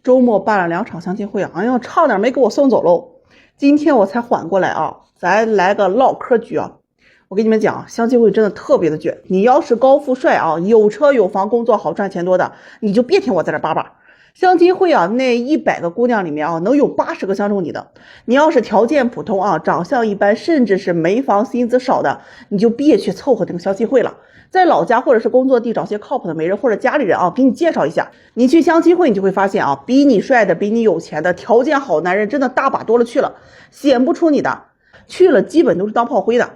周末办了2场相亲会啊，哎呀，差点没给我送走喽。今天我才缓过来啊，咱来个唠嗑局啊。我跟你们讲，相亲会真的特别的卷。你要是高富帅啊，有车有房，工作好，赚钱多的，你就别听我在这叭叭。相亲会啊，那100个姑娘里面啊，能有80个相中你的。你要是条件普通啊，长相一般，甚至是没房薪资少的，你就别去凑合这个相亲会了。在老家或者是工作地找些靠谱的媒人或者家里人啊，给你介绍一下。你去相亲会，你就会发现啊，比你帅的、比你有钱的、条件好男人真的大把多了去了，显不出你的，去了基本都是当炮灰的。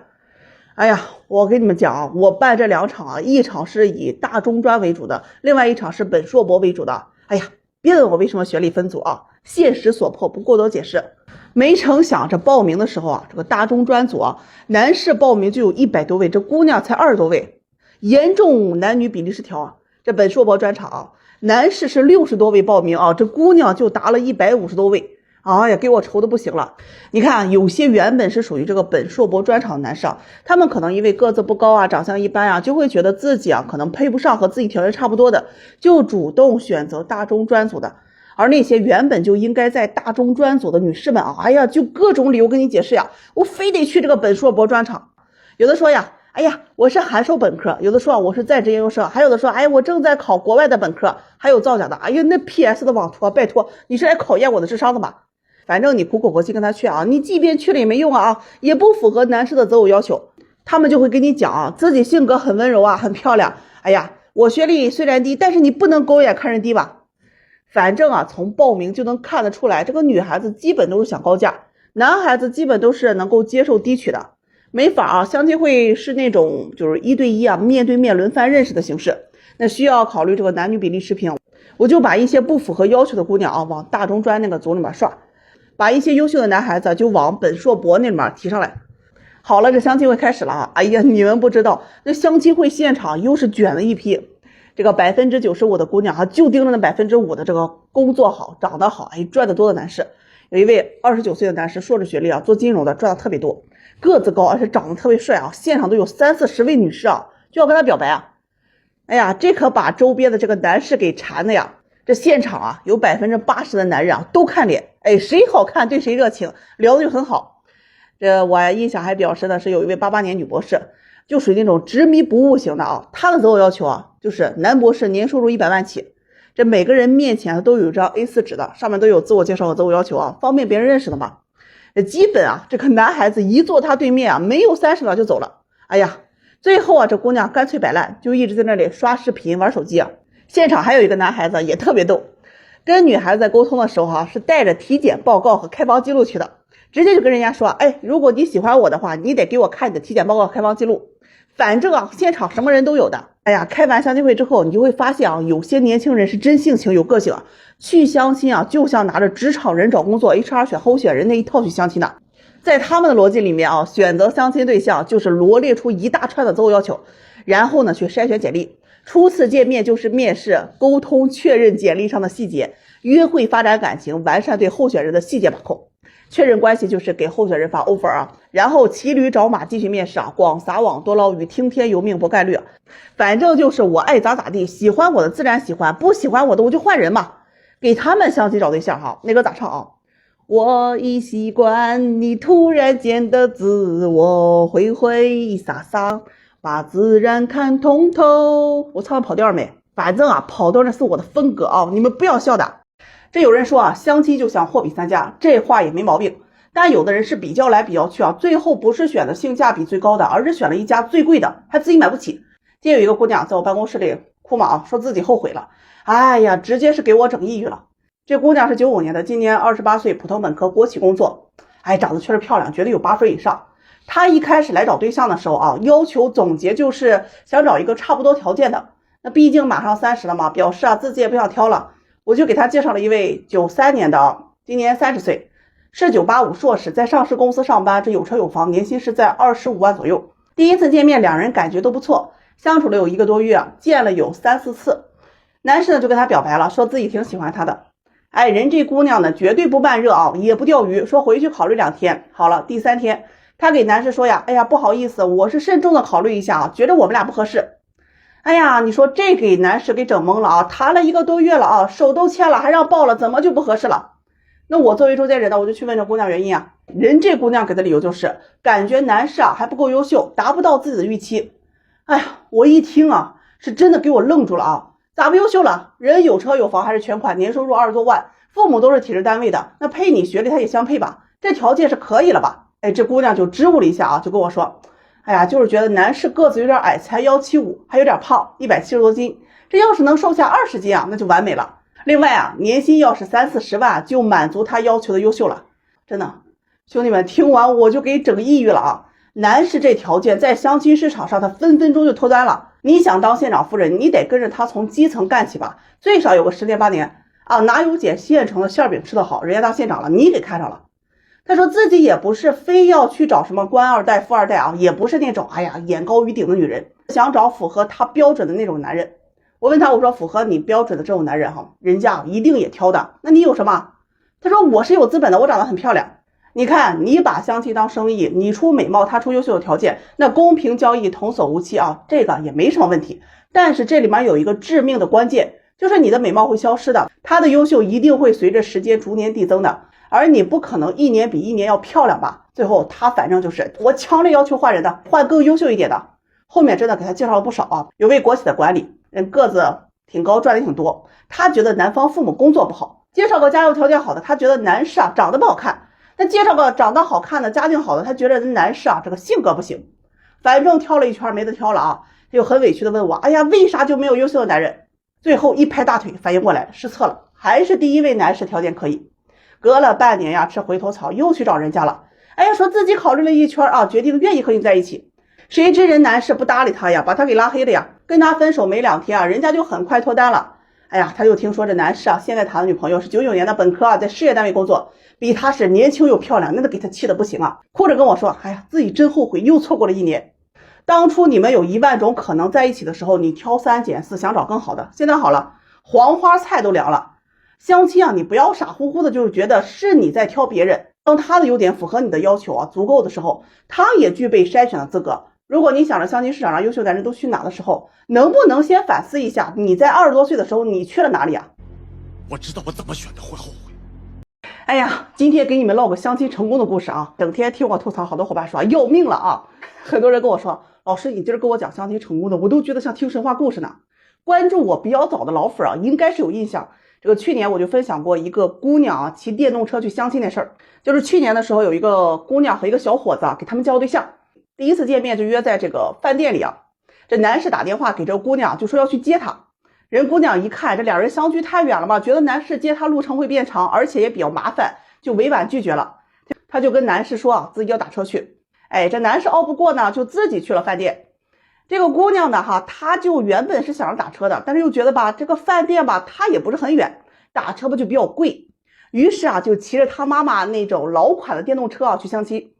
哎呀，我跟你们讲啊，我办这2场啊，一场是以大中专为主的，另外一场是本硕博为主的。哎呀，别问我为什么学历分组啊，现实所迫，不过多解释。没成想这报名的时候啊，这个大中专组啊，男士报名就有100多位，这姑娘才20多位，严重男女比例失调啊。这本硕博专场啊，男士是60多位报名啊，这姑娘就达了150多位。哎呀，给我愁的不行了。你看，有些原本是属于这个本硕博专场的男士啊，他们可能因为个子不高啊，长相一般啊，就会觉得自己啊可能配不上和自己条件差不多的，就主动选择大中专组的。而那些原本就应该在大中专组的女士们啊，哎呀，就各种理由跟你解释呀，我非得去这个本硕博专场。有的说呀，哎呀，我是函授本科，有的说我是在职研究生，还有的说，哎，我正在考国外的本科，还有造假的，哎呀，那 PS 的网图啊，拜托，你是来考验我的智商的吗？反正你苦口婆心跟他去啊，你即便去了也没用啊，也不符合男士的择偶要求。他们就会跟你讲啊，自己性格很温柔啊，很漂亮。哎呀，我学历虽然低，但是你不能狗眼看人低吧？反正啊，从报名就能看得出来，这个女孩子基本都是想高价，男孩子基本都是能够接受低取的。没法啊，相亲会是那种就是1对1啊，面对面轮番认识的形式，那需要考虑这个男女比例持平。我就把一些不符合要求的姑娘啊，往大中专那个组里面刷。把一些优秀的男孩子就往本硕博那里面提上来。好了，这相亲会开始了啊！哎呀，你们不知道，这相亲会现场又是卷了一批。这个95%的姑娘啊，就盯着那5%的这个工作好、长得好、哎赚得多的男士。有一位29岁的男士，硕士学历啊，做金融的，赚的特别多，个子高，而且长得特别帅啊！现场都有30-40位女士啊，就要跟他表白啊！哎呀，这可把周边的这个男士给馋的呀！这现场啊，有80%的男人啊都看脸，哎，谁好看对谁热情，聊的就很好。这我印象还比较深的是有一位88年女博士，就属于那种执迷不悟型的啊。她的择偶要求啊，就是男博士年收入100万起，这每个人面前都有一张 A4 纸的，上面都有自我介绍和择偶要求啊，方便别人认识的嘛。基本啊，这个男孩子一坐他对面啊，没有30秒就走了。哎呀，最后啊，这姑娘干脆摆烂，就一直在那里刷视频玩手机啊。现场还有一个男孩子也特别逗，跟女孩子在沟通的时候啊，是带着体检报告和开房记录去的，直接就跟人家说，哎，如果你喜欢我的话，你得给我看你的体检报告和开房记录。反正啊，现场什么人都有的。哎呀，开完相亲会之后，你就会发现啊，有些年轻人是真性情有个性啊，去相亲啊，就像拿着职场人找工作 HR 选候选人那一套去相亲的。在他们的逻辑里面啊，选择相亲对象就是罗列出一大串的择偶要求，然后呢去筛选简历。初次见面就是面试、沟通、确认简历上的细节，约会发展感情，完善对候选人的细节把控。确认关系就是给候选人发 offer 啊，然后骑驴找马继续面试啊，广撒网多捞鱼，听天由命搏概率。反正就是我爱咋咋地，喜欢我的自然喜欢，不喜欢我的我就换人嘛。给他们相亲找对象哈，那个咋唱啊？我已习惯你突然间的自我挥挥洒洒，把自然看通透。我唱的跑调没？反正啊，跑调那是我的风格啊，你们不要笑的。这有人说啊，相亲就像货比三家，这话也没毛病。但有的人是比较来比较去啊，最后不是选的性价比最高的，而是选了一家最贵的，还自己买不起。今天有一个姑娘在我办公室里哭嘛啊，说自己后悔了。哎呀，直接是给我整抑郁了。这姑娘是95年的，今年28岁，普通本科，国企工作。哎，长得确实漂亮，绝对有8分以上。她一开始来找对象的时候啊，要求总结就是想找一个差不多条件的。那毕竟马上30了嘛，表示啊自己也不想挑了。我就给她介绍了一位93年的，今年30岁，是985硕士，在上市公司上班，这有车有房，年薪是在25万左右。第一次见面，两人感觉都不错，相处了有1个多月，见了有3-4次。男士呢就跟她表白了，说自己挺喜欢她的。哎，人这姑娘呢绝对不慢热啊，也不钓鱼，说回去考虑2天。好了，第3天，她给男士说呀，哎呀不好意思，我是慎重的考虑一下啊，觉得我们俩不合适。哎呀，你说这给男士给整懵了啊，谈了1个多月了啊，手都牵了，还让抱了，怎么就不合适了？那我作为中间人呢，我就去问这姑娘原因啊。人这姑娘给的理由就是感觉男士啊还不够优秀，达不到自己的预期。哎呀，我一听啊，是真的给我愣住了啊！咋不优秀了？人有车有房还是全款，年收入20多万，父母都是体制单位的，那配你学历他也相配吧？这条件是可以了吧？哎，这姑娘就支吾了一下啊，就跟我说，哎呀，就是觉得男士个子有点矮，才175，还有点胖，170多斤，这要是能瘦下20斤啊，那就完美了。另外啊，年薪要是30、40万，就满足他要求的优秀了。真的，兄弟们，听完我就给整抑郁了啊！男士这条件在相亲市场上，他分分钟就脱单了。你想当县长夫人，你得跟着他从基层干起吧，最少有个10年8年啊！哪有捡县城的馅饼吃得好，人家当县长了，你给看上了。他说自己也不是非要去找什么官二代、富二代啊，也不是那种哎呀眼高于顶的女人，想找符合他标准的那种男人。我问他，我说符合你标准的这种男人哈，人家一定也挑的。那你有什么？他说我是有资本的，我长得很漂亮。你看，你把相亲当生意，你出美貌，他出优秀的条件，那公平交易，童叟无欺啊，这个也没什么问题。但是这里面有一个致命的关键，就是你的美貌会消失的，他的优秀一定会随着时间逐年递增的，而你不可能一年比一年要漂亮吧？最后他反正就是我强烈要求换人的，换更优秀一点的。后面真的给他介绍了不少啊，有位国企的管理人，个子挺高，赚的挺多，他觉得男方父母工作不好，介绍个家庭条件好的，他觉得男士啊长得不好看。那介绍个长得好看的家境好的，他觉得男士啊这个性格不行，反正挑了一圈没得挑了啊，他就很委屈的问我，哎呀，为啥就没有优秀的男人？最后一拍大腿，反应过来失策了，还是第一位男士条件可以。隔了半年呀，吃回头草，又去找人家了。哎呀，说自己考虑了一圈啊，决定愿意和你在一起。谁知人男士不搭理他呀，把他给拉黑了呀。跟他分手没2天啊，人家就很快脱单了。哎呀，他就听说这男士啊，现在谈的女朋友是99年的本科啊，在事业单位工作，比他是年轻又漂亮，那都给他气得不行啊，哭着跟我说，哎呀，自己真后悔，又错过了1年。当初你们有1万种可能在一起的时候，你挑3拣4想找更好的，现在好了，黄花菜都凉了。相亲啊，你不要傻乎乎的就是觉得是你在挑别人，当他的优点符合你的要求啊足够的时候，他也具备筛选的资格。如果你想着相亲市场上优秀男人都去哪的时候，能不能先反思一下你在20多岁的时候你去了哪里啊？我知道我怎么选的会后悔。哎呀，今天给你们唠个相亲成功的故事啊！整天听我吐槽，好多伙伴说要命了啊！很多人跟我说，老师你今儿跟我讲相亲成功的，我都觉得像听神话故事呢。关注我比较早的老粉啊，应该是有印象。这个去年我就分享过一个姑娘啊骑电动车去相亲的事儿，就是去年的时候有一个姑娘和一个小伙子啊给他们交对象，第一次见面就约在这个饭店里啊。这男士打电话给这个姑娘就说要去接她，人姑娘一看这两人相距太远了嘛，觉得男士接她路程会变长，而且也比较麻烦，就委婉拒绝了。她就跟男士说啊自己要打车去，哎，这男士拗不过呢，就自己去了饭店。这个姑娘呢哈，她就原本是想着打车的，但是又觉得吧这个饭店吧她也不是很远，打车吧就比较贵，于是啊就骑着她妈妈那种老款的电动车啊去相亲。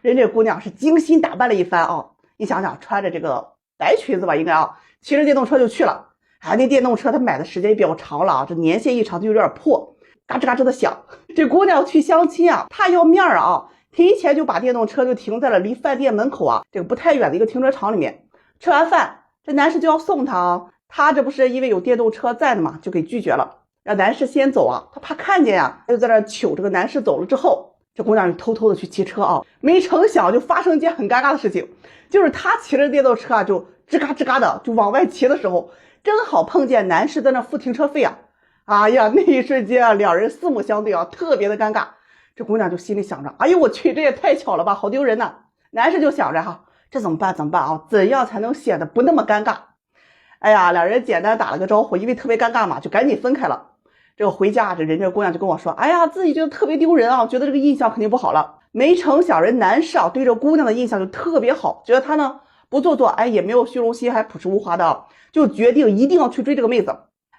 人这姑娘是精心打扮了一番啊，你想想穿着这个白裙子吧应该啊，骑着电动车就去了。啊，那电动车她买的时间也比较长了啊，这年限一长就有点破，嘎吱嘎吱的响。这姑娘去相亲啊，她要面啊，提前就把电动车就停在了离饭店门口啊这个不太远的一个停车场里面。吃完饭，这男士就要送她啊，她这不是因为有电动车在的嘛，就给拒绝了，让男士先走啊。她怕看见呀，就在那求这个男士走了之后，这姑娘就偷偷的去骑车啊。没成想就发生一件很尴尬的事情，就是她骑着电动车啊，就吱嘎吱嘎的就往外骑的时候，正好碰见男士在那付停车费啊。哎呀，那一瞬间啊，两人四目相对啊，特别的尴尬。这姑娘就心里想着，哎呦我去，这也太巧了吧，好丢人呐。男士就想着哈，这怎么办啊，怎样才能显得不那么尴尬。哎呀，两人简单打了个招呼，因为特别尴尬嘛，就赶紧分开了。这个回家，这姑娘就跟我说，哎呀自己觉得特别丢人啊，觉得这个印象肯定不好了。没成想人男士啊对这姑娘的印象就特别好，觉得她呢不做作，哎也没有虚荣心，还朴实无华的，就决定一定要去追这个妹子。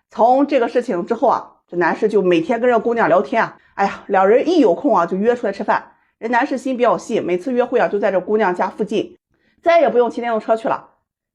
从这个事情之后啊，这男士就每天跟这姑娘聊天啊，哎呀两人一有空啊就约出来吃饭。人男士心比较细，每次约会啊就在这姑娘家附近，再也不用骑电动车去了。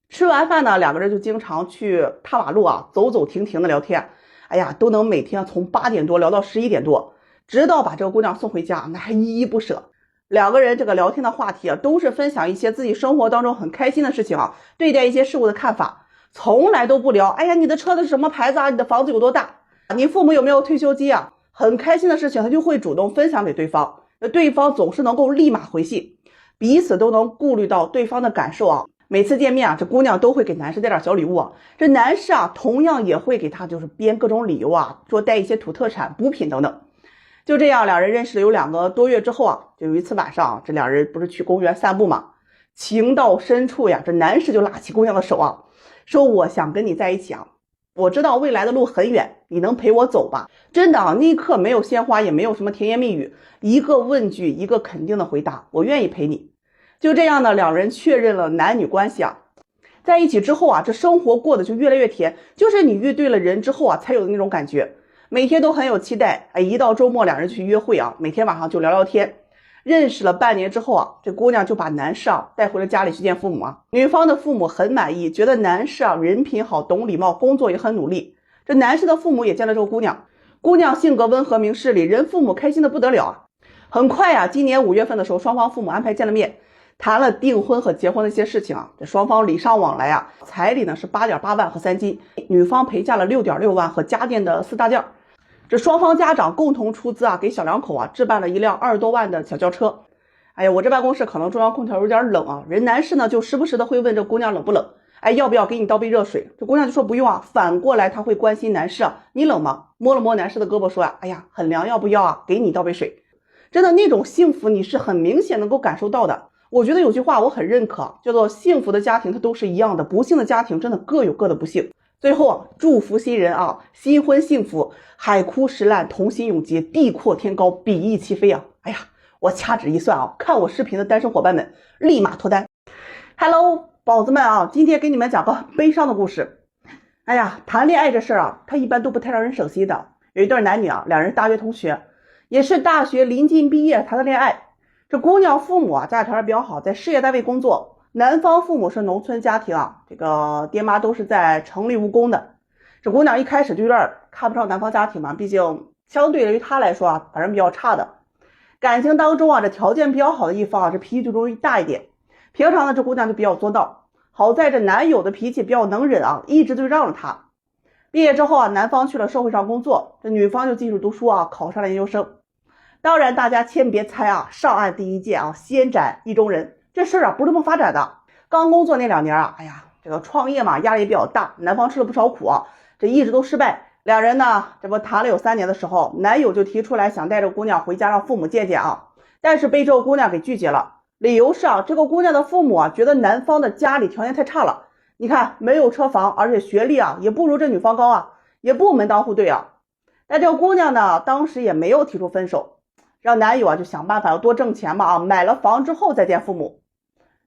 吃完饭呢，两个人就经常去踏马路啊，走走停停的聊天。哎呀，都能每天从8点多聊到11点多，直到把这个姑娘送回家，那还依依不舍。两个人这个聊天的话题啊，都是分享一些自己生活当中很开心的事情啊，对待一些事物的看法。从来都不聊，哎呀，你的车子是什么牌子啊？你的房子有多大？你父母有没有退休金啊？很开心的事情，他就会主动分享给对方，对方总是能够立马回信，彼此都能顾虑到对方的感受啊。每次见面啊，这姑娘都会给男士带点小礼物啊，这男士啊同样也会给她就是编各种理由啊，说带一些土特产、补品等等。就这样，两人认识了有2个多月之后啊，就有一次晚上，这两人不是去公园散步嘛，情到深处呀，这男士就拉起姑娘的手啊，说我想跟你在一起啊，我知道未来的路很远，你能陪我走吧？真的啊，那一刻没有鲜花，也没有什么甜言蜜语，一个问句，一个肯定的回答，我愿意陪你。就这样呢，两人确认了男女关系啊。在一起之后啊，这生活过得就越来越甜，就是你遇对了人之后啊，才有的那种感觉。每天都很有期待，哎，一到周末两人去约会啊，每天晚上就聊聊天。认识了半年之后啊，这姑娘就把男士啊带回了家里去见父母啊。女方的父母很满意，觉得男士啊人品好，懂礼貌，工作也很努力。这男士的父母也见了这个姑娘，姑娘性格温和明事理，人父母开心的不得了啊。很快啊，今年5月份的时候，双方父母安排见了面，谈了订婚和结婚的一些事情啊。这双方礼尚往来啊，彩礼呢是8.8万和3金，女方陪嫁了6.6万和家电的4大件。这双方家长共同出资啊，给小两口啊置办了一辆20多万的小轿车。哎呀，我这办公室可能中央空调有点冷啊，人男士呢就时不时的会问这姑娘冷不冷，哎，要不要给你倒杯热水？这姑娘就说不用啊，反过来他会关心男士啊，你冷吗？摸了摸男士的胳膊说啊，哎呀，很凉，要不要啊？给你倒杯水。真的那种幸福你是很明显能够感受到的。我觉得有句话我很认可，叫做幸福的家庭它都是一样的，不幸的家庭真的各有各的不幸。最后啊，祝福新人啊，新婚幸福，海枯石烂，同心永结，地阔天高，比翼齐飞啊！哎呀，我掐指一算啊，看我视频的单身伙伴们立马脱单。Hello， 宝子们啊，今天给你们讲个悲伤的故事。哎呀，谈恋爱这事儿啊，它一般都不太让人省心的。有一对男女啊，两人大学同学，也是大学临近毕业谈的恋爱。这姑娘父母啊，家里条件比较好，在事业单位工作。男方父母是农村家庭啊，这个爹妈都是在城里务工的。这姑娘一开始就有点看不上男方家庭嘛，毕竟相对于她来说啊，反正比较差的。感情当中啊，这条件比较好的一方啊，这脾气就容易大一点。平常呢，这姑娘就比较作闹。好在这男友的脾气比较能忍啊，一直就让着她。毕业之后啊，男方去了社会上工作，这女方就继续读书啊，考上了研究生。当然，大家千别猜啊，上岸第一箭啊，先斩意中人。这事儿啊不是这么发展的。刚工作那2年啊，哎呀，这个创业嘛，压力也比较大，男方吃了不少苦啊，这一直都失败。两人呢，这不谈了有3年的时候，男友就提出来想带着姑娘回家让父母见见啊，但是被这个姑娘给拒绝了。理由是啊，这个姑娘的父母啊，觉得男方的家里条件太差了，你看没有车房，而且学历啊也不如这女方高啊，也不门当户对啊。但这个姑娘呢，当时也没有提出分手，让男友啊就想办法要多挣钱嘛啊，买了房之后再见父母。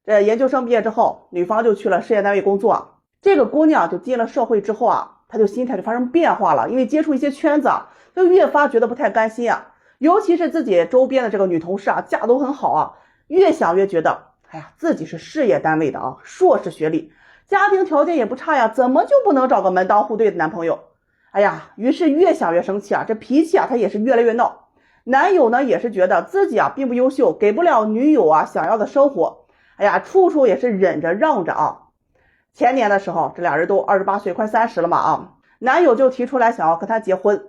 这研究生毕业之后，女方就去了事业单位工作。这个姑娘就进了社会之后啊，她就心态就发生变化了，因为接触一些圈子啊，就越发觉得不太甘心啊。尤其是自己周边的这个女同事啊，嫁都很好啊，越想越觉得，哎呀，自己是事业单位的啊，硕士学历，家庭条件也不差呀，怎么就不能找个门当户对的男朋友？哎呀，于是越想越生气啊，这脾气啊，她也是越来越闹。男友呢，也是觉得自己啊并不优秀，给不了女友啊想要的生活。哎呀，处处也是忍着让着啊。前年的时候，这俩人都28岁快30了嘛啊，男友就提出来想要跟他结婚，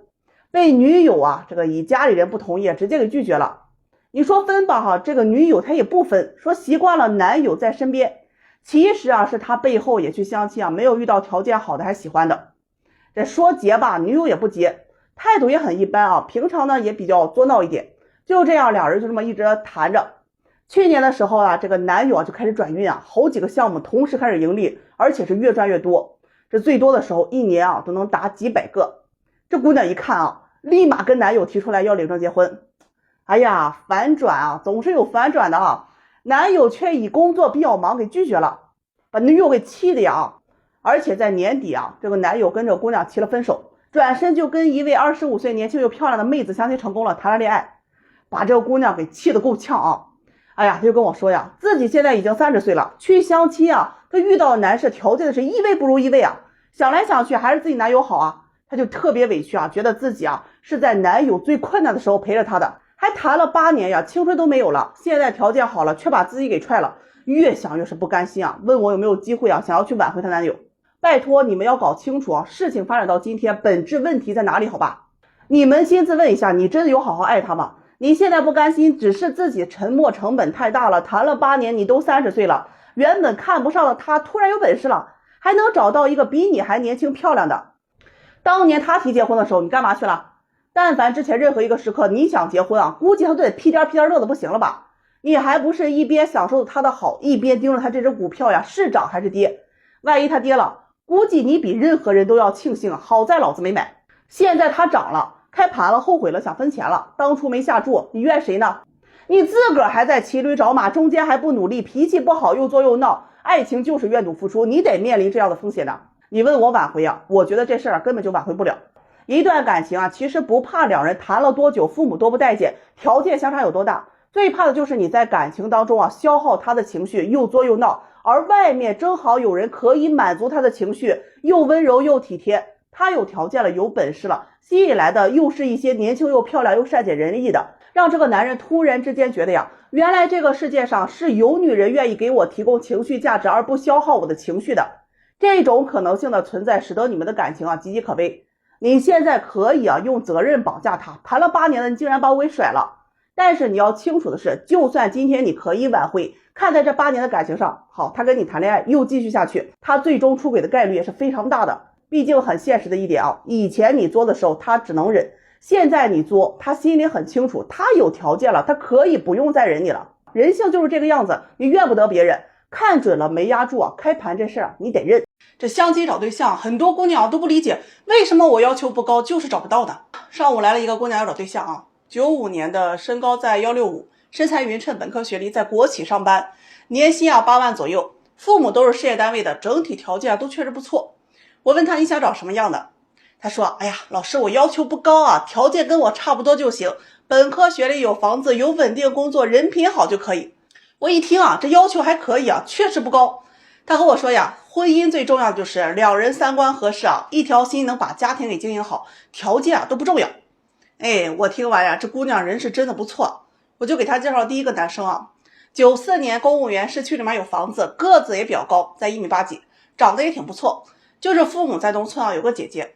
被女友啊这个以家里人不同意，直接给拒绝了。你说分吧哈，这个女友她也不分，说习惯了男友在身边。其实啊是他背后也去相亲啊，没有遇到条件好的还喜欢的。这说结吧，女友也不结，态度也很一般啊，平常呢也比较作闹一点。就这样，两人就这么一直谈着。去年的时候啊，这个男友啊就开始转运啊，好几个项目同时开始盈利，而且是越赚越多。这最多的时候一年啊都能达几百个。这姑娘一看啊，立马跟男友提出来要领证结婚。哎呀，反转啊，总是有反转的啊。男友却以工作比较忙给拒绝了，把女友给气的呀。而且在年底啊，这个男友跟这个姑娘提了分手，转身就跟一位25岁年轻又漂亮的妹子相亲成功了，谈了恋爱，把这个姑娘给气得够呛啊。哎呀，他就跟我说呀，自己现在已经30岁了，去相亲啊，他遇到的男士条件的是一位不如一位啊，想来想去还是自己男友好啊，他就特别委屈啊，觉得自己啊是在男友最困难的时候陪着他的，还谈了8年呀，青春都没有了，现在条件好了，却把自己给踹了，越想越是不甘心啊，问我有没有机会啊，想要去挽回她男友。拜托你们要搞清楚啊，事情发展到今天，本质问题在哪里？好吧，你扪心自问一下，你真的有好好爱他吗？你现在不甘心，只是自己沉没成本太大了。谈了8年，你都30岁了，原本看不上的他突然有本事了，还能找到一个比你还年轻漂亮的。当年他提结婚的时候，你干嘛去了？但凡之前任何一个时刻你想结婚啊，估计他都得屁颠屁颠乐的不行了吧？你还不是一边享受他的好，一边盯着他这只股票呀，是涨还是跌？万一他跌了，估计你比任何人都要庆幸，好在老子没买。现在他涨了，开盘了，后悔了，想分钱了，当初没下注，你怨谁呢？你自个儿还在骑驴找马，中间还不努力，脾气不好，又作又闹，爱情就是愿赌服输，你得面临这样的风险的。你问我挽回啊，我觉得这事儿根本就挽回不了。一段感情啊，其实不怕两人谈了多久，父母多不待见，条件相差有多大，最怕的就是你在感情当中啊消耗他的情绪，又作又闹，而外面正好有人可以满足他的情绪，又温柔又体贴，他有条件了，有本事了，吸引来的又是一些年轻又漂亮又善解人意的，让这个男人突然之间觉得呀，原来这个世界上是有女人愿意给我提供情绪价值而不消耗我的情绪的。这种可能性的存在使得你们的感情啊岌岌可危。你现在可以啊用责任绑架他，谈了8年了，你竟然把我给甩了。但是你要清楚的是，就算今天你可以挽回，看在这8年的感情上，好，他跟你谈恋爱又继续下去，他最终出轨的概率也是非常大的。毕竟很现实的一点啊，以前你作的时候他只能忍，现在你作，他心里很清楚，他有条件了，他可以不用再忍你了。人性就是这个样子，你怨不得别人，看准了没压住啊，开盘这事儿你得认。这相亲找对象，很多姑娘都不理解，为什么我要求不高就是找不到的。上午来了一个姑娘要找对象啊，95年的，身高在165，身材匀称，本科学历，在国企上班，年薪啊8万左右，父母都是事业单位的，整体条件都确实不错。我问他你想找什么样的？他说哎呀老师，我要求不高啊，条件跟我差不多就行，本科学历，有房子，有稳定工作，人品好就可以。我一听啊，这要求还可以啊，确实不高。他和我说呀，婚姻最重要的就是两人3观合适啊，一条心能把家庭给经营好，条件啊都不重要。哎，我听完呀，这姑娘人是真的不错，我就给她介绍第一个男生啊，94年公务员，市区里面有房子，个子也比较高，在1.8米几，长得也挺不错，就是父母在农村啊，有个姐姐。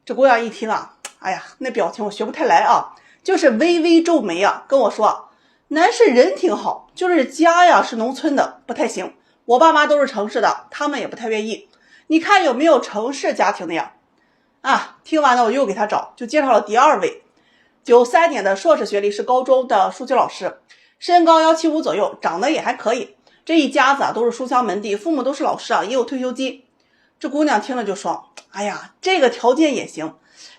这姑娘一听啊，哎呀，那表情我学不太来啊，就是微微皱眉啊，跟我说男士人挺好，就是家呀是农村的，不太行。我爸妈都是城市的，他们也不太愿意。你看有没有城市家庭的呀？啊，听完了我又给他找，就介绍了第2位，93年的，硕士学历，是高中的数学老师，身高175左右，长得也还可以。这一家子啊都是书香门第，父母都是老师啊，也有退休金。这姑娘听了就说，哎呀，这个条件也行，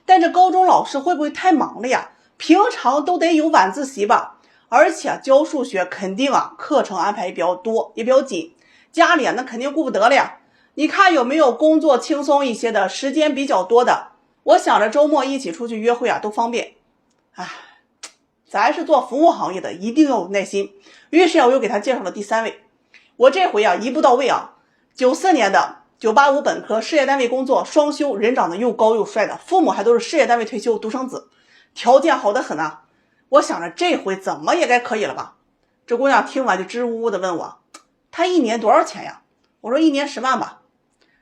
但这高中老师会不会太忙了呀？平常都得有晚自习吧，而且教数学肯定啊课程安排也比较多，也比较紧，家里啊那肯定顾不得了呀。你看有没有工作轻松一些的，时间比较多的，我想着周末一起出去约会啊都方便。哎，咱是做服务行业的，一定要有耐心。于是我又给他介绍了第3位，我这回啊一步到位啊，94年的，985本科，事业单位工作，双休，人长得又高又帅的，父母还都是事业单位退休，独生子，条件好得很啊。我想着这回怎么也该可以了吧。这姑娘听完就支吾吾的问我，他1年多少钱呀？我说1年10万吧。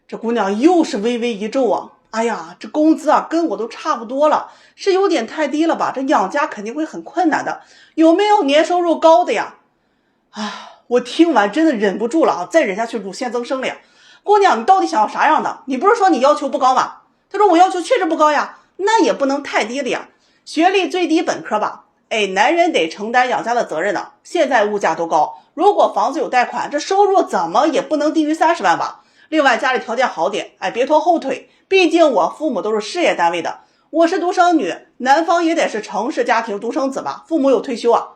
这姑娘又是微微一皱啊，哎呀，这工资啊跟我都差不多了，是有点太低了吧，这养家肯定会很困难的，有没有年收入高的呀？啊，我听完真的忍不住了啊，再忍下去乳腺增生了呀。姑娘，你到底想要啥样的？你不是说你要求不高吗？她说我要求确实不高呀，那也不能太低了呀，学历最低本科吧。哎，男人得承担养家的责任呢，现在物价都高，如果房子有贷款，这收入怎么也不能低于30万吧。另外家里条件好点，哎，别拖后腿，毕竟我父母都是事业单位的，我是独生女，男方也得是城市家庭独生子吧，父母有退休啊。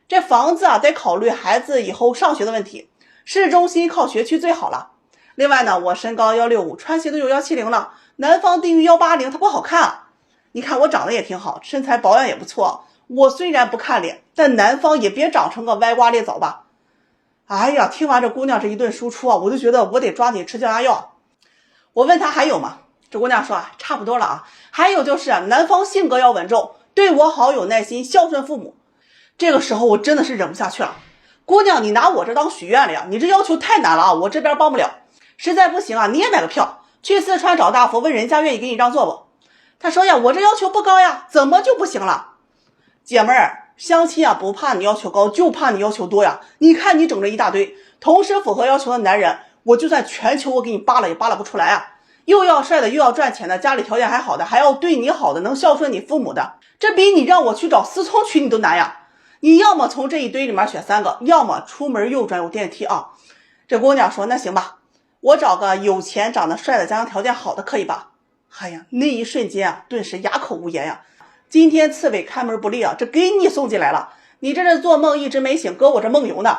这房子啊得考虑孩子以后上学的问题，市中心靠学区最好了。另外呢，我身高165，穿鞋都有170了，男方低于180，他不好看啊。你看我长得也挺好，身材保养也不错，我虽然不看脸，但男方也别长成个歪瓜裂枣吧。哎呀，听完这姑娘这一顿输出啊，我就觉得我得抓紧吃降压药。我问她还有吗？这姑娘说啊，差不多了啊，还有就是男方性格要稳重，对我好，有耐心，孝顺父母。这个时候我真的是忍不下去了，姑娘你拿我这当许愿了呀？你这要求太难了啊，我这边帮不了，实在不行啊，你也买个票去四川找大夫，问人家愿意给你让座不？他说呀，我这要求不高呀，怎么就不行了？姐妹儿，相亲啊，不怕你要求高，就怕你要求多呀。你看你整这一大堆，同时符合要求的男人，我就算全球我给你扒拉也扒拉不出来啊。又要帅的，又要赚钱的，家里条件还好的，还要对你好的，能孝顺你父母的，这比你让我去找思聪娶你都难呀。你要么从这一堆里面选3个，要么出门右转有电梯啊。这姑娘说，那行吧，我找个有钱长得帅的，加上条件好的可以吧？哎呀，那一瞬间啊，顿时哑口无言呀。今天刺猬开门不利啊，这给你送进来了，你这是做梦一直没醒，搁我这梦游呢。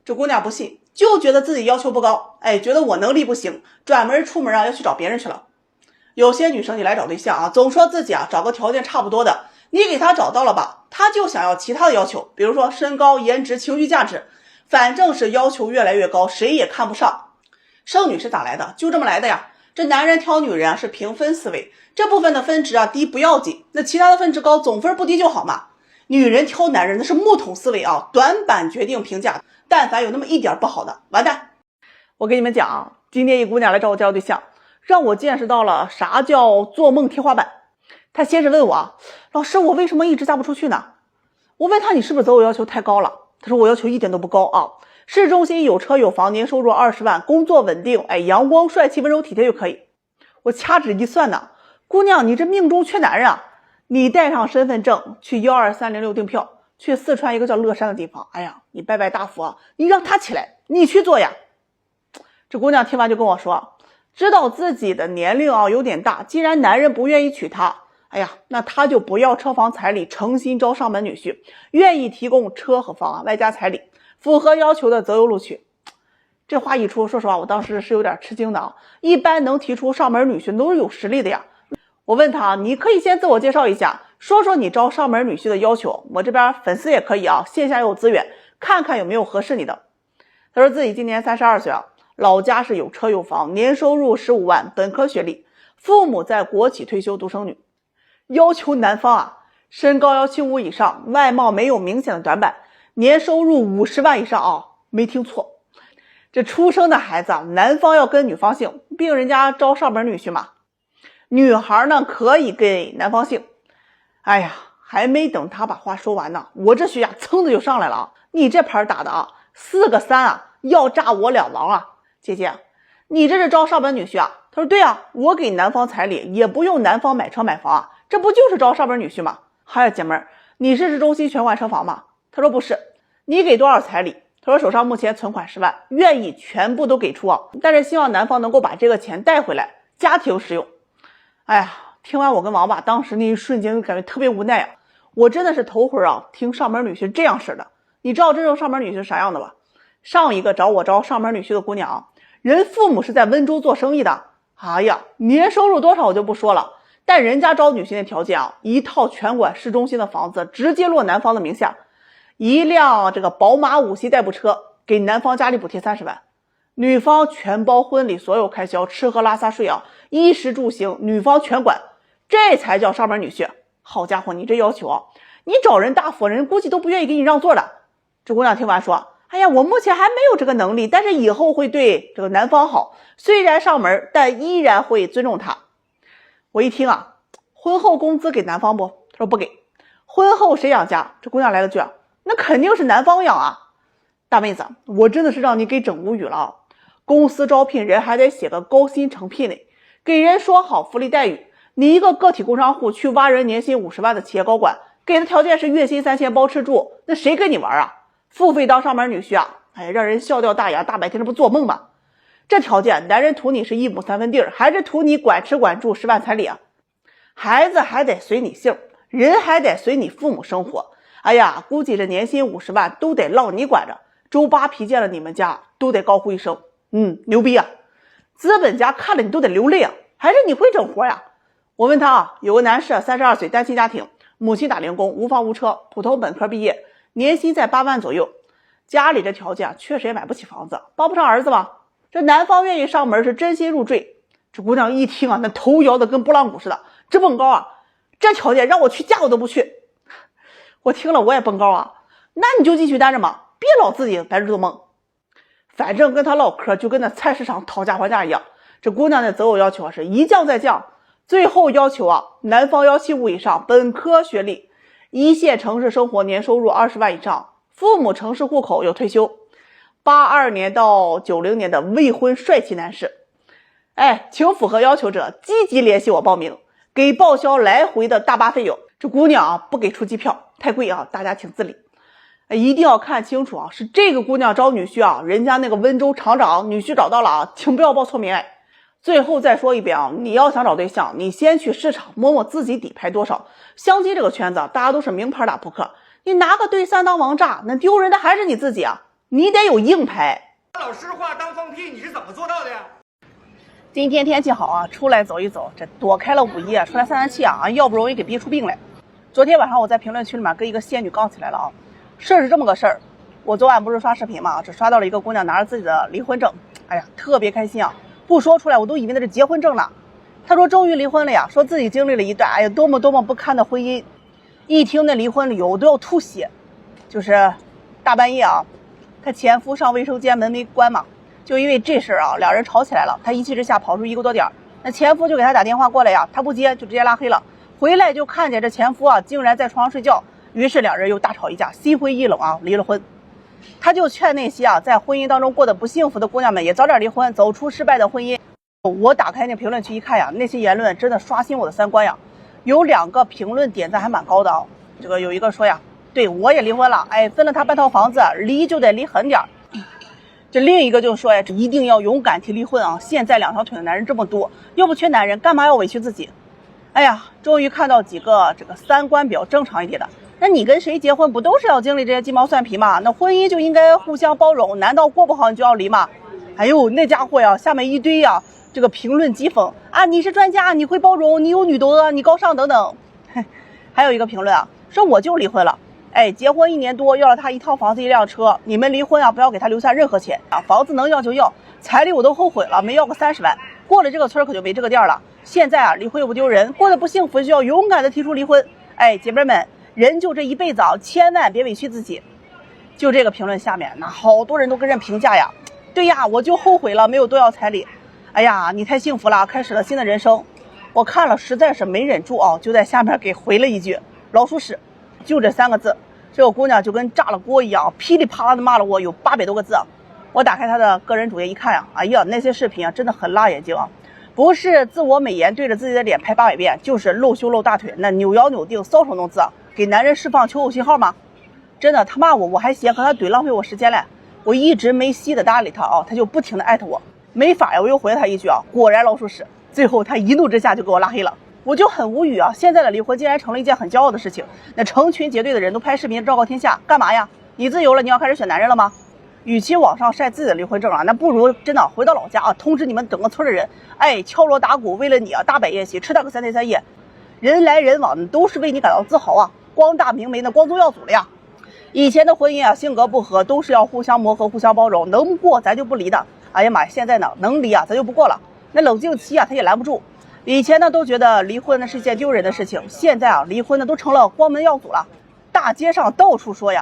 这姑娘不信，就觉得自己要求不高，觉得我能力不行，转门出门啊，要去找别人去了。有些女生你来找对象啊，总说自己啊找个条件差不多的，你给她找到了吧，她就想要其他的要求，比如说身高、颜值、情绪价值，反正是要求越来越高，谁也看不上。剩女是咋来的？就这么来的呀。这男人挑女人啊是平分思维，这部分的分值啊低不要紧，那其他的分值高，总分不低就好嘛。女人挑男人那是木桶思维啊，短板决定评价，但凡有那么一点不好的，完蛋。我跟你们讲啊，今天一姑娘来找我介绍对象，让我见识到了啥叫做梦天花板。她先是问我，老师，我为什么一直嫁不出去呢？我问她，你是不是择偶要求太高了？她说我要求一点都不高啊，市中心有车有房，年收入20万，工作稳定，阳光帅气温柔体贴就可以。我掐指一算呢，姑娘你这命中缺男人啊，你带上身份证去12306订票，去四川一个叫乐山的地方，你拜拜大佛啊，你让他起来，你去做呀。这姑娘听完就跟我说，知道自己的年龄啊有点大，既然男人不愿意娶她，那她就不要车房彩礼，诚心招上门女婿，愿意提供车和房啊外加彩礼，符合要求的择优录取。这话一出，说实话我当时是有点吃惊的啊，一般能提出上门女婿都是有实力的呀。我问他，你可以先自我介绍一下，说说你招上门女婿的要求，我这边粉丝也可以啊，线下有资源，看看有没有合适你的。他说自己今年32岁啊，老家是有车有房，年收入15万，本科学历，父母在国企退休，独生女。要求男方啊，身高175以上，外貌没有明显的短板，年收入50万以上啊，没听错。这出生的孩子啊，男方要跟女方姓，毕竟人家招上门女婿嘛。女孩呢可以给男方姓。还没等他把话说完呢，我这血压蹭的就上来了啊！你这牌打的啊，4个3啊，要炸我2狼啊！姐姐，你这是招上门女婿啊？他说对啊，我给男方彩礼，也不用男方买车买房啊，这不就是招上门女婿吗？姐妹儿，你是市中心全款车房吗？他说不是。你给多少彩礼？他说手上目前存款10万，愿意全部都给出啊，但是希望男方能够把这个钱带回来，家庭使用。听完我跟王爸当时那一瞬间就感觉特别无奈啊，我真的是头回啊听上门女婿这样式的。你知道这种上门女婿是啥样的吧？上一个找我招上门女婿的姑娘啊，人父母是在温州做生意的，年收入多少我就不说了，但人家招女婿的条件啊，一套全馆市中心的房子直接落男方的名下，一辆这个宝马5系代步车给男方家里补贴30万，女方全包婚礼所有开销，吃喝拉撒睡啊，衣食住行女方全管，这才叫上门女婿。好家伙，你这要求啊，你找人大佛人估计都不愿意给你让座的。这姑娘听完说，我目前还没有这个能力，但是以后会对这个男方好，虽然上门，但依然会尊重他。我一听啊，婚后工资给男方不？他说不给。婚后谁养家？这姑娘来了句啊，那肯定是男方养啊。大妹子，我真的是让你给整无语了啊！公司招聘人还得写个高薪诚聘呢，给人说好福利待遇，你一个个体工商户去挖人年薪50万的企业高管，给的条件是月薪3000包吃住，那谁跟你玩啊？付费当上门女婿啊，让人笑掉大牙，大白天这不做梦吗？这条件男人图你是1亩3分地儿，还是图你管吃管住10万彩礼啊？孩子还得随你姓，人还得随你父母生活。估计这年薪50万都得落你管着，周扒皮见了你们家都得高呼一声牛逼啊！资本家看了你都得流泪啊！还是你会整活呀？我问他啊，有个男士32岁，单亲家庭，母亲打零工，无房无车，普通本科毕业，年薪在8万左右，家里这条件确实也买不起房子，抱不上儿子嘛。这男方愿意上门是真心入赘。这姑娘一听啊，那头摇得跟拨浪鼓似的，直蹦高啊！这条件让我去嫁我都不去。我听了我也蹦高啊，那你就继续单着嘛，别老自己白日做梦。反正跟他唠嗑就跟那菜市场讨价还价一样，这姑娘的择偶要求是一降再降，最后要求男方175以上，本科学历，1线城市生活，年收入20万以上，父母城市户口，有退休，82年到90年的未婚帅气男士。请符合要求者积极联系我报名，给报销来回的大巴费用。这姑娘不给出机票，太贵大家请自理。一定要看清楚是这个姑娘招女婿人家那个温州厂长女婿找到了请不要报错名。最后再说一遍你要想找对象，你先去市场摸摸自己底牌多少。相亲这个圈子大家都是名牌打扑克，你拿个对3当王炸，那丢人的还是你自己你得有硬牌。老实话当放屁，你是怎么做到的呀？今天天气好出来走一走，这躲开了5一出来散散气要不容易给逼出病来。昨天晚上我在评论区里面跟一个仙女杠起来了事儿是这么个事儿，我昨晚不是刷视频嘛，只刷到了一个姑娘拿着自己的离婚证，特别开心不说出来我都以为那是结婚证呢。她说终于离婚了呀，说自己经历了一段多么多么不堪的婚姻。一听那离婚理由我都要吐血，就是大半夜她前夫上卫生间门没关嘛，就因为这事儿两人吵起来了，她一气之下跑出1个多点，那前夫就给她打电话过来她不接，就直接拉黑了。回来就看见这前夫竟然在床上睡觉，于是两人又大吵一架，心灰意冷离了婚。他就劝那些在婚姻当中过得不幸福的姑娘们也早点离婚，走出失败的婚姻。我打开那评论区一看那些言论真的刷新我的三观有2个评论点赞还蛮高的这个有一个说对我也离婚了，分了他半套房子，离就得离狠点。这另一个就说一定要勇敢提离婚现在2条腿的男人这么多，又不缺男人，干嘛要委屈自己？终于看到几个这个三观比较正常一点的。那你跟谁结婚不都是要经历这些鸡毛蒜皮吗？那婚姻就应该互相包容，难道过不好你就要离吗？那家伙下面一堆这个评论讥讽你是专家，你会包容，你有女德，你高尚等等。还有一个评论说我就离婚了，结婚1年多要了他1套房子1辆车，你们离婚不要给他留下任何钱房子能要就要，彩礼我都后悔了，没要个30万，过了这个村可就没这个店了。现在离婚又不丢人，过得不幸福就要勇敢的提出离婚。姐妹们，人就这一辈子千万别委屈自己。就这个评论下面那好多人都跟人评价对我就后悔了没有多要彩礼，你太幸福了，开始了新的人生。我看了实在是没忍住就在下面给回了一句老鼠屎，就这3个字。这个姑娘就跟炸了锅一样，噼里啪啦的骂了我有800多个字我打开她的个人主页一看那些视频真的很辣眼睛不是自我美颜对着自己的脸拍800遍，就是露胸露大腿，那扭腰扭腚搔首弄姿给男人释放求偶信号吗？真的，他骂我还嫌和他怼浪费我时间嘞。我一直没稀的搭理他他就不停的艾特我，没法我又回了他一句果然老鼠屎。最后他一怒之下就给我拉黑了。我就很无语现在的离婚竟然成了一件很骄傲的事情，那成群结队的人都拍视频昭告天下，干嘛呀？你自由了，你要开始选男人了吗？与其网上晒自己的离婚证那不如真的回到老家通知你们整个村的人，敲锣打鼓为了你大摆宴席，吃大个3天3夜，人来人往都是为你感到自豪光大明媒的光宗耀祖了呀。以前的婚姻性格不合都是要互相磨合互相包容，能过咱就不离的。哎呀妈呀，现在呢能离咱就不过了，那冷静期他也拦不住。以前呢都觉得离婚呢是一件丢人的事情，现在离婚呢都成了光门耀祖了，大街上到处说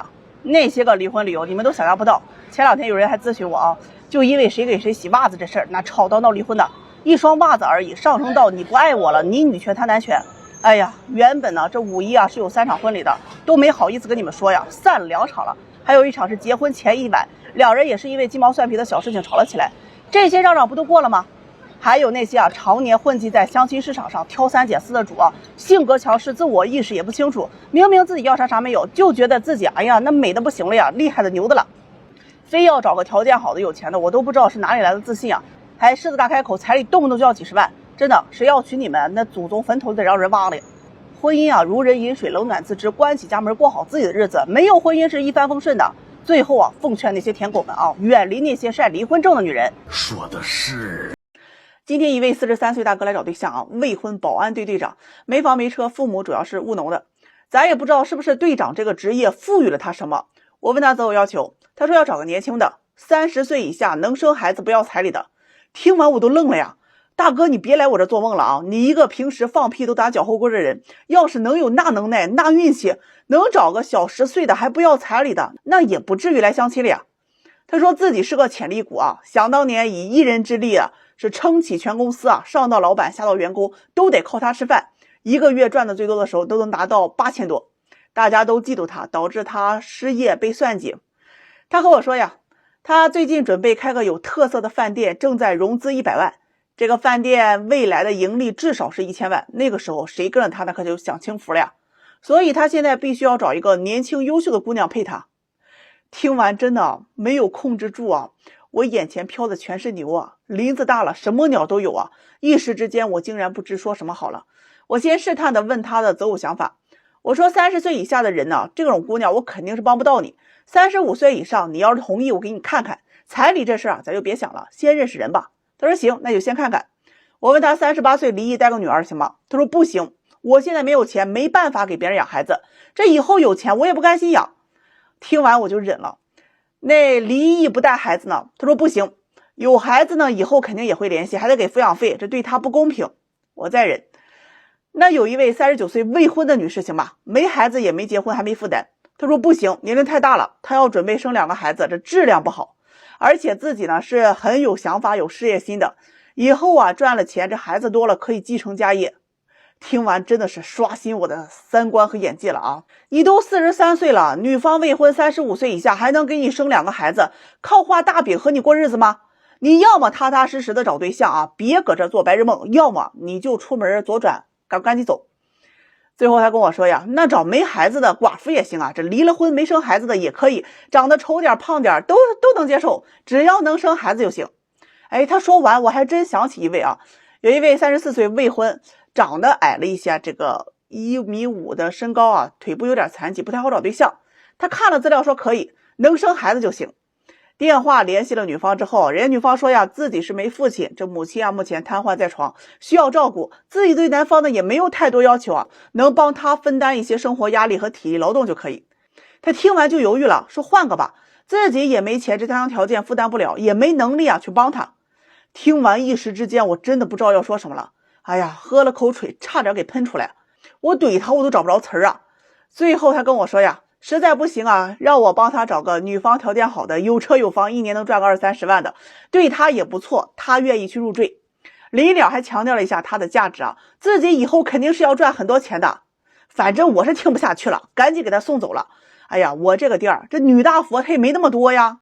那些个离婚理由你们都想象不到。前2天有人还咨询我就因为谁给谁洗袜子这事儿，那吵到闹离婚的，1双袜子而已，上升到你不爱我了，你女权他男权。原本呢这5一是有3场婚礼的，都没好意思跟你们说散了2场了，还有1场是结婚前一晚，2人也是因为鸡毛蒜皮的小事情吵了起来，这些嚷嚷不都过了吗？还有那些常年混迹在相亲市场上挑3拣4的主性格强势，自我意识也不清楚，明明自己要啥没有，就觉得自己那美的不行了厉害的牛的了，非要找个条件好的有钱的，我都不知道是哪里来的自信还狮子大开口，彩礼动不动就要几10万，真的谁要娶你们，那祖宗坟头得让人挖了。婚姻如人饮水，冷暖自知，关起家门过好自己的日子，没有婚姻是一帆风顺的。最后奉劝那些舔狗们远离那些晒离婚证的女人。说的是。今天一位43岁大哥来找对象未婚保安队队长，没房没车，父母主要是务农的，咱也不知道是不是队长这个职业赋予了他什么。我问他择偶要求，他说要找个年轻的，30岁以下，能生孩子不要彩礼的。听完我都愣了呀，大哥你别来我这做梦了你一个平时放屁都打脚后跟的人，要是能有那能耐那运气，能找个小10岁的还不要彩礼的，那也不至于来相亲了呀。他说自己是个潜力股想当年以1人之力是撑起全公司啊，上到老板下到员工都得靠他吃饭，一个月赚的最多的时候都能达到8000多，大家都嫉妒他，导致他失业被算计。他和我说呀，他最近准备开个有特色的饭店，正在融资100万，这个饭店未来的盈利至少是1000万，那个时候谁跟着他那可就享清福了呀。所以他现在必须要找一个年轻优秀的姑娘配他。听完真的没有控制住啊，我眼前飘的全是牛啊，林子大了什么鸟都有啊，一时之间我竟然不知说什么好了。我先试探的问他的择偶想法，我说30岁以下的人呢，这种姑娘我肯定是帮不到你，35岁以上你要是同意我给你看看，彩礼这事啊咱就别想了，先认识人吧。他说行，那就先看看。我问他38岁离异带个女儿行吗？他说不行，我现在没有钱，没办法给别人养孩子，这以后有钱我也不甘心养。听完我就忍了。那离异不带孩子呢？他说不行，有孩子呢以后肯定也会联系，还得给抚养费，这对他不公平。我再忍。那有一位39岁未婚的女士行吧，没孩子也没结婚还没负担。他说不行，年龄太大了，他要准备生2个孩子，这质量不好，而且自己呢是很有想法有事业心的，以后啊赚了钱，这孩子多了可以继承家业。听完真的是刷新我的三观和眼界了啊！你都43岁了，女方未婚35岁以下还能给你生2个孩子，靠画大饼和你过日子吗？你要么踏踏实实的找对象啊，别搁这做白日梦，要么你就出门左转赶紧走。最后他跟我说呀，那找没孩子的寡妇也行啊，这离了婚没生孩子的也可以，长得丑点胖点都能接受，只要能生孩子就行。哎，他说完我还真想起一位啊，有一位34岁未婚，长得矮了一些，这个1.5米的身高啊，腿部有点残疾，不太好找对象。他看了资料说可以，能生孩子就行。电话联系了女方之后，人家女方说呀，自己是没父亲，这母亲啊目前瘫痪在床，需要照顾，自己对男方呢也没有太多要求啊，能帮他分担一些生活压力和体力劳动就可以。他听完就犹豫了，说换个吧，自己也没钱，这家庭条件负担不了，也没能力啊去帮他。听完一时之间我真的不知道要说什么了，哎呀，喝了口水差点给喷出来，我怼他我都找不着词儿啊。最后他跟我说呀，实在不行啊，让我帮他找个女方条件好的，有车有房，一年能赚个20-30万的，对他也不错，他愿意去入赘。临了还强调了一下他的价值啊，自己以后肯定是要赚很多钱的。反正我是听不下去了，赶紧给他送走了。哎呀，我这个店儿这女大佛她也没那么多呀。